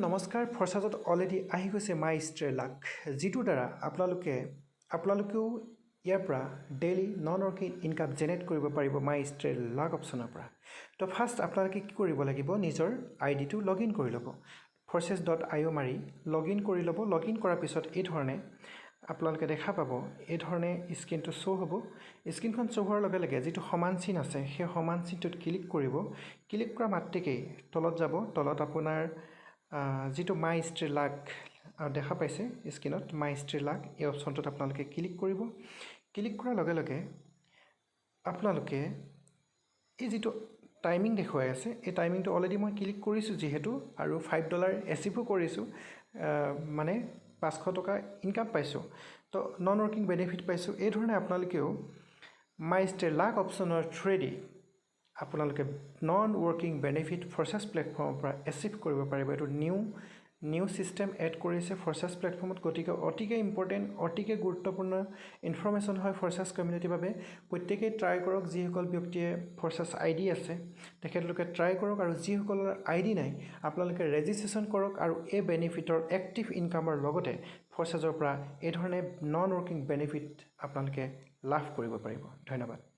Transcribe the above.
নমস্কাৰ ফৰচাজত অলৰেডি আহি গৈছে মাই ষ্ট্ৰেলাক যিটোৰ দ্বাৰা আপোনালোকেও ইয়াৰ পৰা daily non working income generate কৰিব পাৰিব মাই ষ্ট্ৰেলাক অপশ্যনৰ পৰা। তো ফাৰ্ষ্ট আপোনালোকে কি কৰিব লাগিব, নিজৰ আইডিটো লগইন কৰি ল'ব। forces.io মাৰি লগইন কৰি ল'ব। লগইন কৰাৰ পিছত এই ধৰণে আপোনালোকে দেখা পাব, এই ধৰণে স্ক্ৰীনটো শ্ব' হ'ব। স্ক্ৰীনখন শ্ব' হোৱাৰ লগে লগে যিটো সমান চিন আছে সেই সমান চিনটোত ক্লিক কৰিব। ক্লিক কৰা মাত্ৰকেই তলত যাব। তলত আপোনাৰ যিটো মাই ষ্ট্ৰেলাক দেখা পাইছে স্ক্ৰীনত, মাই ষ্ট্ৰেলাক এই অপশ্যনটোত আপোনালোকে ক্লিক কৰিব। ক্লিক কৰাৰ লগে লগে আপোনালোকে এই যিটো টাইমিং দেখুৱাই আছে, এই টাইমিংটো অলৰেডি মই ক্লিক কৰিছোঁ যিহেতু, আৰু $5 এচিভো কৰিছোঁ, মানে 500 টকা ইনকাম পাইছোঁ। তো নন ৱৰ্কিং বেনিফিট পাইছোঁ। এই ধৰণে আপোনালোকেও মাই ষ্ট্ৰেলাক অপশ্যনৰ থ্ৰুৱেদি আপোনালোকে নন ৱৰ্কিং বেনিফিট ফৰচাছ প্লেটফৰ্মৰ পৰা এচিভ কৰিব পাৰিব। এইটো নিউ ছিষ্টেম এড কৰিছে ফৰচাছ প্লেটফৰ্মত, গতিকে অতিকে ইম্পৰ্টেণ্ট, অতিকে গুৰুত্বপূৰ্ণ ইনফৰ্মেশ্যন হয় ফৰচাছ কমিউনিটিৰ বাবে। প্ৰত্যেকেই ট্ৰাই কৰক। যিসকল ব্যক্তিয়ে ফৰচাছ ID আছে তেখেতলোকে ট্ৰাই কৰক, আৰু যিসকলৰ ID নাই আপোনালোকে ৰেজিষ্ট্ৰেশ্যন কৰক, আৰু এই বেনিফিটৰ এক্টিভ ইনকামৰ লগতে ফৰচাছৰ পৰা এই ধৰণে নন ৱৰ্কিং বেনিফিট আপোনালোকে লাভ কৰিব পাৰিব। ধন্যবাদ।